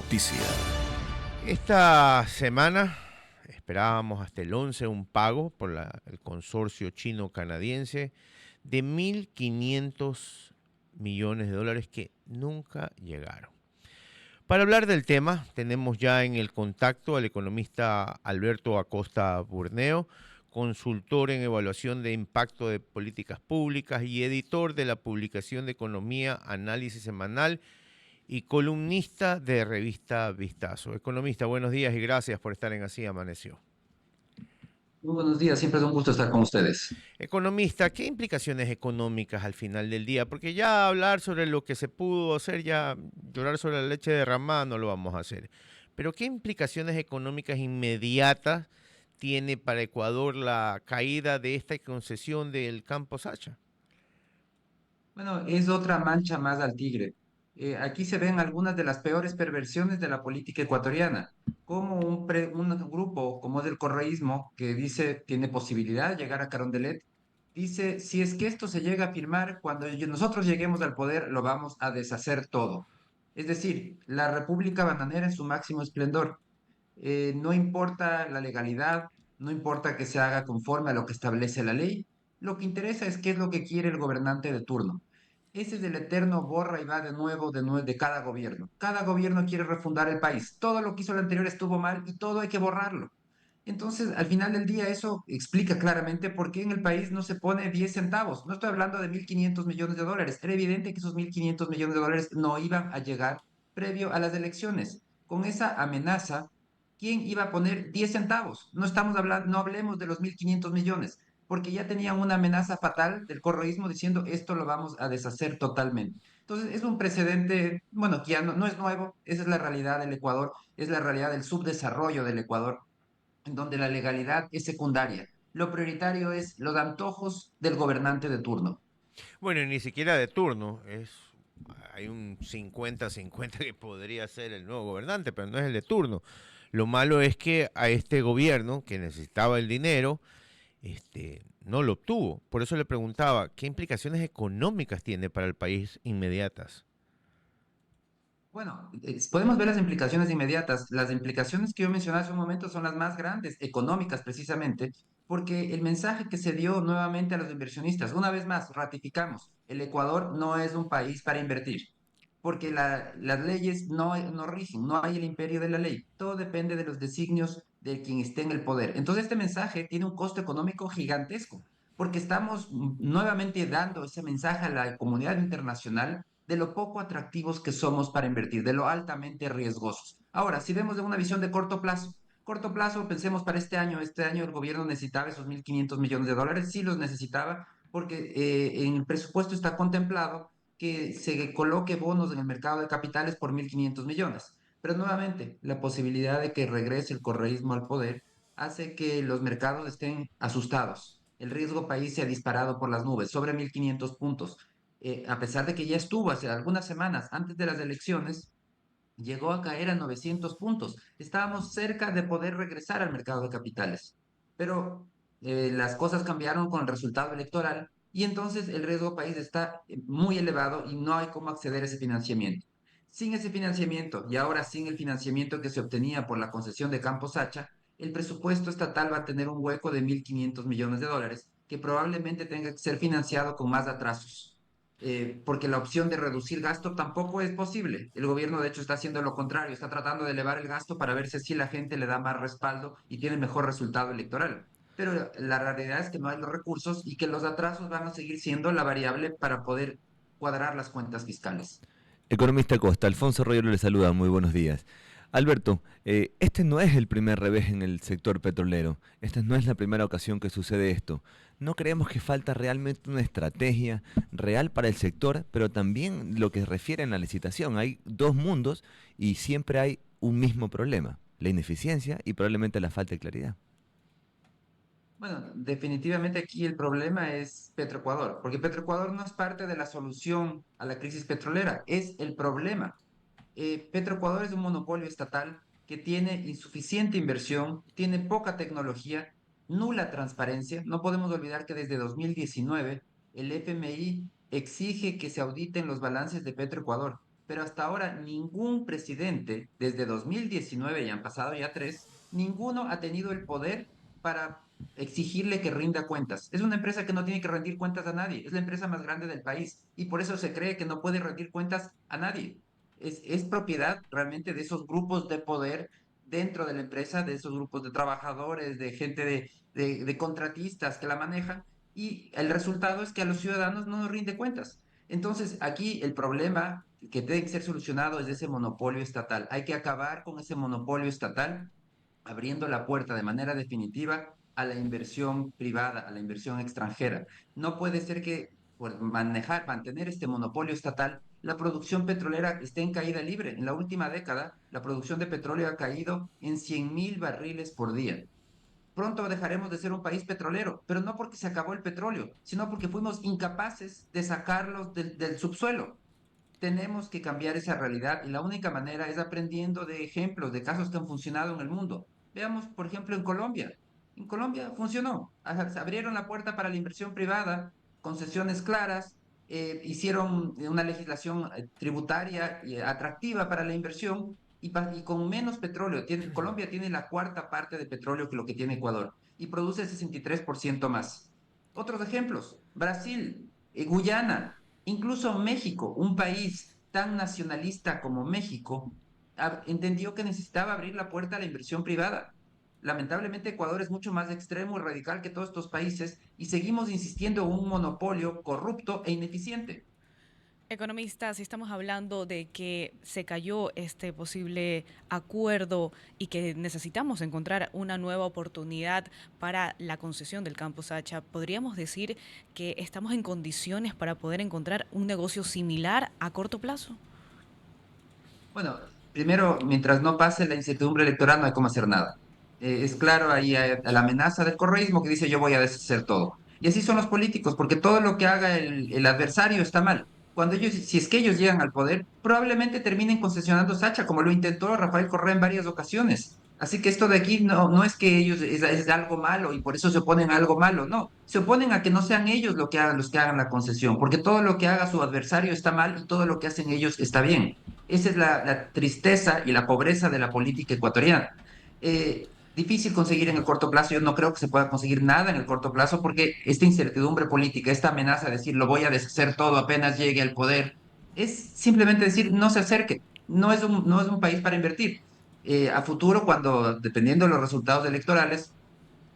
noticia. Esta semana esperábamos hasta el 11 un pago por el consorcio chino-canadiense de 1.500 millones de dólares que nunca llegaron. Para hablar del tema, tenemos ya en el contacto al economista Alberto Acosta Burneo, consultor en evaluación de impacto de políticas públicas y editor de la publicación de Economía Análisis Semanal y columnista de revista Vistazo. Economista, buenos días y gracias por estar en Así Amaneció. Muy buenos días, siempre es un gusto estar con ustedes. Economista, ¿qué implicaciones económicas al final del día? Porque ya hablar sobre lo que se pudo hacer, ya llorar sobre la leche derramada no lo vamos a hacer. Pero ¿qué implicaciones económicas inmediatas tiene para Ecuador la caída de esta concesión del Campo Sacha? Bueno, es otra mancha más al tigre. Aquí se ven algunas de las peores perversiones de la política ecuatoriana, como un grupo como es el correísmo, que dice tiene posibilidad de llegar a Carondelet, dice, si es que esto se llega a firmar, cuando nosotros lleguemos al poder, lo vamos a deshacer todo. Es decir, la República Bananera en su máximo esplendor. No importa la legalidad, no importa que se haga conforme a lo que establece la ley, lo que interesa es qué es lo que quiere el gobernante de turno. Ese es el eterno borra y va de cada gobierno. Cada gobierno quiere refundar el país. Todo lo que hizo el anterior estuvo mal y todo hay que borrarlo. Entonces, al final del día, eso explica claramente por qué en el país no se pone 10 centavos. No estoy hablando de 1.500 millones de dólares. Era evidente que esos 1.500 millones de dólares no iban a llegar previo a las elecciones. Con esa amenaza, ¿quién iba a poner 10 centavos? No estamos hablando, no hablemos de los 1.500 millones, porque ya tenían una amenaza fatal del correísmo diciendo esto lo vamos a deshacer totalmente. Entonces, es un precedente, bueno, que ya no es nuevo, esa es la realidad del Ecuador, es la realidad del subdesarrollo del Ecuador, en donde la legalidad es secundaria. Lo prioritario es los antojos del gobernante de turno. Bueno, y ni siquiera de turno, hay un 50-50 que podría ser el nuevo gobernante, pero no es el de turno. Lo malo es que a este gobierno que necesitaba el dinero, no lo obtuvo. Por eso le preguntaba, ¿qué implicaciones económicas tiene para el país inmediatas? Bueno, podemos ver las implicaciones inmediatas. Las implicaciones que yo mencioné hace un momento son las más grandes, económicas precisamente, porque el mensaje que se dio nuevamente a los inversionistas, una vez más, ratificamos, el Ecuador no es un país para invertir, porque las leyes no rigen, no hay el imperio de la ley, todo depende de los designios de quien esté en el poder. Entonces este mensaje tiene un costo económico gigantesco, porque estamos nuevamente dando ese mensaje a la comunidad internacional de lo poco atractivos que somos para invertir, de lo altamente riesgosos. Ahora, si vemos de una visión de corto plazo, pensemos para este año el gobierno necesitaba esos 1.500 millones de dólares, sí los necesitaba, porque en el presupuesto está contemplado que se coloque bonos en el mercado de capitales por 1.500 millones. Pero nuevamente, la posibilidad de que regrese el correísmo al poder hace que los mercados estén asustados. El riesgo país se ha disparado por las nubes, sobre 1.500 puntos. A pesar de que ya estuvo hace algunas semanas antes de las elecciones, llegó a caer a 900 puntos. Estábamos cerca de poder regresar al mercado de capitales, pero las cosas cambiaron con el resultado electoral y entonces el riesgo país está muy elevado y no hay cómo acceder a ese financiamiento. Sin ese financiamiento y ahora sin el financiamiento que se obtenía por la concesión de Campo Sacha, el presupuesto estatal va a tener un hueco de 1.500 millones de dólares que probablemente tenga que ser financiado con más atrasos, porque la opción de reducir gasto tampoco es posible. El gobierno, de hecho, está haciendo lo contrario, está tratando de elevar el gasto para ver si así la gente le da más respaldo y tiene mejor resultado electoral. Pero la realidad es que no hay los recursos y que los atrasos van a seguir siendo la variable para poder cuadrar las cuentas fiscales. Economista Costa, Alfonso Royero le saluda, muy buenos días. Alberto, este no es el primer revés en el sector petrolero, esta no es la primera ocasión que sucede esto. ¿No creemos que falta realmente una estrategia real para el sector, pero también lo que refiere a la licitación? Hay dos mundos y siempre hay un mismo problema, la ineficiencia y probablemente la falta de claridad. Bueno, definitivamente aquí el problema es Petroecuador, porque Petroecuador no es parte de la solución a la crisis petrolera, es el problema. Petroecuador es un monopolio estatal que tiene insuficiente inversión, tiene poca tecnología, nula transparencia. No podemos olvidar que desde 2019 el FMI exige que se auditen los balances de Petroecuador. pero hasta ahora ningún presidente, desde 2019, ya han pasado ya tres, ninguno ha tenido el poder para exigirle que rinda cuentas. Es una empresa que no tiene que rendir cuentas a nadie, es la empresa más grande del país y por eso se cree que no puede rendir cuentas a nadie. Es propiedad realmente de esos grupos de poder dentro de la empresa, de esos grupos de trabajadores, de gente de contratistas que la manejan, y el resultado es que a los ciudadanos no nos rinde cuentas. Entonces, aquí el problema que tiene que ser solucionado es ese monopolio estatal. Hay que acabar con ese monopolio estatal, abriendo la puerta de manera definitiva a la inversión privada, a la inversión extranjera. No puede ser que por mantener este monopolio estatal, la producción petrolera esté en caída libre. En la última década, la producción de petróleo ha caído en 100.000 barriles por día. Pronto dejaremos de ser un país petrolero, pero no porque se acabó el petróleo, sino porque fuimos incapaces de sacarlos del subsuelo. Tenemos que cambiar esa realidad y la única manera es aprendiendo de ejemplos, de casos que han funcionado en el mundo. Veamos, por ejemplo, en Colombia. En Colombia funcionó. Se abrieron la puerta para la inversión privada, concesiones claras, hicieron una legislación tributaria atractiva para la inversión y con menos petróleo. Colombia tiene la cuarta parte de petróleo que lo que tiene Ecuador y produce el 63% más. Otros ejemplos, Brasil, Guyana, incluso México, un país tan nacionalista como México, entendió que necesitaba abrir la puerta a la inversión privada. Lamentablemente Ecuador es mucho más extremo y radical que todos estos países y seguimos insistiendo en un monopolio corrupto e ineficiente. Economistas, si estamos hablando de que se cayó este posible acuerdo y que necesitamos encontrar una nueva oportunidad para la concesión del campus Hacha, ¿podríamos decir que estamos en condiciones para poder encontrar un negocio similar a corto plazo? Bueno, primero, mientras no pase la incertidumbre electoral, no hay cómo hacer nada. Es claro ahí la amenaza del correísmo que dice yo voy a deshacer todo. Y así son los políticos, porque todo lo que haga el adversario está mal. Cuando ellos, si es que ellos llegan al poder, probablemente terminen concesionando Sacha, como lo intentó Rafael Correa en varias ocasiones. Así que esto de aquí no es que ellos es algo malo y por eso se oponen a algo malo, no. Se oponen a que no sean ellos los que hagan la concesión, porque todo lo que haga su adversario está mal y todo lo que hacen ellos está bien. Esa es la tristeza y la pobreza de la política ecuatoriana. Difícil conseguir en el corto plazo. Yo no creo que se pueda conseguir nada en el corto plazo porque esta incertidumbre política, esta amenaza de decir lo voy a deshacer todo apenas llegue al poder, es simplemente decir no se acerque. No es un país para invertir. A futuro, cuando, dependiendo de los resultados electorales,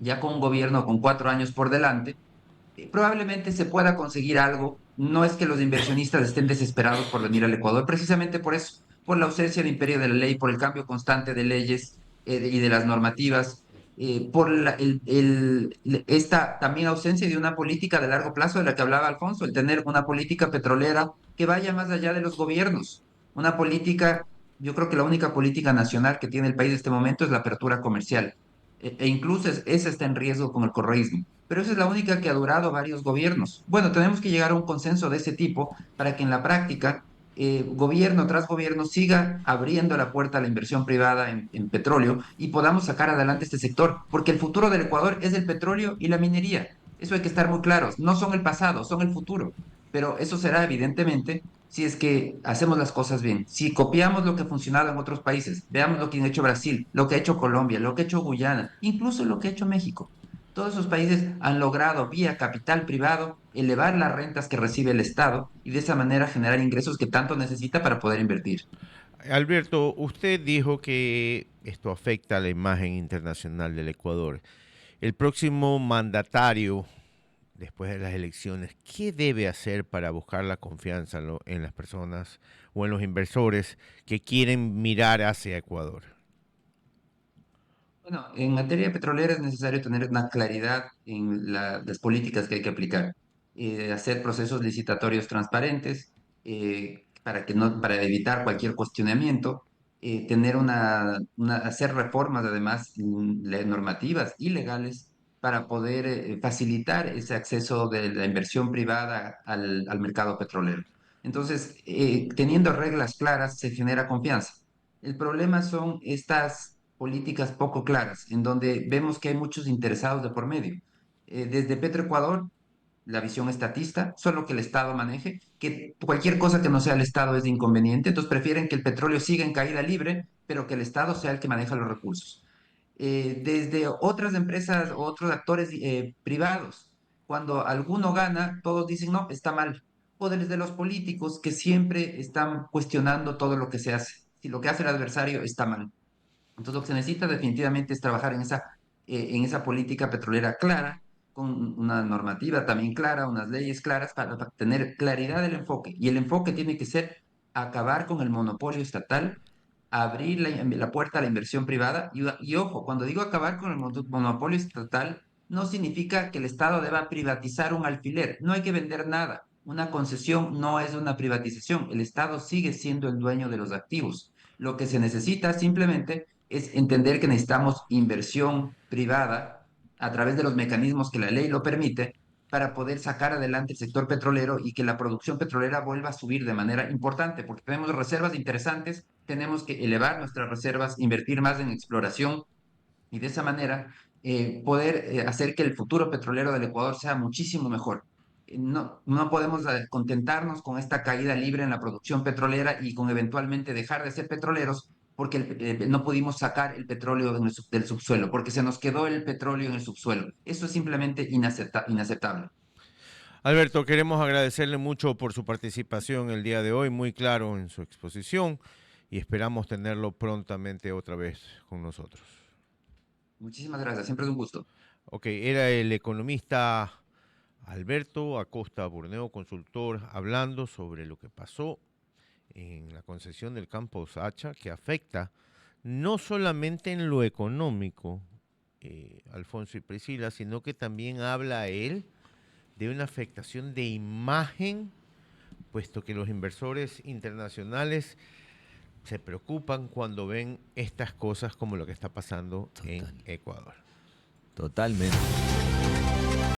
ya con un gobierno con 4 años por delante, probablemente se pueda conseguir algo. No es que los inversionistas estén desesperados por venir al Ecuador, precisamente por eso, por la ausencia de imperio de la ley, por el cambio constante de leyes y de las normativas, por esta también ausencia de una política de largo plazo de la que hablaba Alfonso, el tener una política petrolera que vaya más allá de los gobiernos, una política, yo creo que la única política nacional que tiene el país en este momento es la apertura comercial, e incluso esa está en riesgo con el correísmo, pero esa es la única que ha durado varios gobiernos. Bueno, tenemos que llegar a un consenso de ese tipo para que en la práctica, gobierno tras gobierno siga abriendo la puerta a la inversión privada en petróleo y podamos sacar adelante este sector, porque el futuro del Ecuador es el petróleo y la minería. Eso hay que estar muy claros. No son el pasado, son el futuro. Pero eso será evidentemente si es que hacemos las cosas bien. Si copiamos lo que ha funcionado en otros países, veamos lo que ha hecho Brasil, lo que ha hecho Colombia, lo que ha hecho Guyana, incluso lo que ha hecho México. Todos esos países han logrado vía capital privado elevar las rentas que recibe el Estado y de esa manera generar ingresos que tanto necesita para poder invertir. Alberto, usted dijo que esto afecta a la imagen internacional del Ecuador. El próximo mandatario, después de las elecciones, ¿qué debe hacer para buscar la confianza en las personas o en los inversores que quieren mirar hacia Ecuador? Bueno, en materia petrolera es necesario tener una claridad en las políticas que hay que aplicar, hacer procesos licitatorios transparentes para evitar cualquier cuestionamiento, tener hacer reformas además normativas y legales para poder facilitar ese acceso de la inversión privada al mercado petrolero. Entonces, teniendo reglas claras se genera confianza. El problema son estas políticas poco claras, en donde vemos que hay muchos interesados de por medio. Desde Petroecuador, la visión estatista, solo que el Estado maneje, que cualquier cosa que no sea el Estado es inconveniente, entonces prefieren que el petróleo siga en caída libre, pero que el Estado sea el que maneja los recursos. Desde otras empresas o otros actores privados, cuando alguno gana, todos dicen, no, está mal. O desde los políticos que siempre están cuestionando todo lo que se hace. Si lo que hace el adversario está mal. Entonces, lo que se necesita definitivamente es trabajar en esa política petrolera clara, con una normativa también clara, unas leyes claras para tener claridad del enfoque. Y el enfoque tiene que ser acabar con el monopolio estatal, abrir la puerta a la inversión privada. Y ojo, cuando digo acabar con el monopolio estatal, no significa que el Estado deba privatizar un alfiler. No hay que vender nada. Una concesión no es una privatización. El Estado sigue siendo el dueño de los activos. Lo que se necesita simplemente es entender que necesitamos inversión privada a través de los mecanismos que la ley lo permite para poder sacar adelante el sector petrolero y que la producción petrolera vuelva a subir de manera importante, porque tenemos reservas interesantes, tenemos que elevar nuestras reservas, invertir más en exploración y de esa manera poder hacer que el futuro petrolero del Ecuador sea muchísimo mejor. No, no podemos contentarnos con esta caída libre en la producción petrolera y con eventualmente dejar de ser petroleros porque no pudimos sacar el petróleo del subsuelo, porque se nos quedó el petróleo en el subsuelo. Eso es simplemente inaceptable. Alberto, queremos agradecerle mucho por su participación el día de hoy, muy claro en su exposición, y esperamos tenerlo prontamente otra vez con nosotros. Muchísimas gracias, siempre es un gusto. Ok, era el economista Alberto Acosta Burneo, consultor, hablando sobre lo que pasó en la concesión del campo Sacha, que afecta no solamente en lo económico, Alfonso y Priscila, sino que también habla él de una afectación de imagen, puesto que los inversores internacionales se preocupan cuando ven estas cosas como lo que está pasando en Ecuador. Totalmente.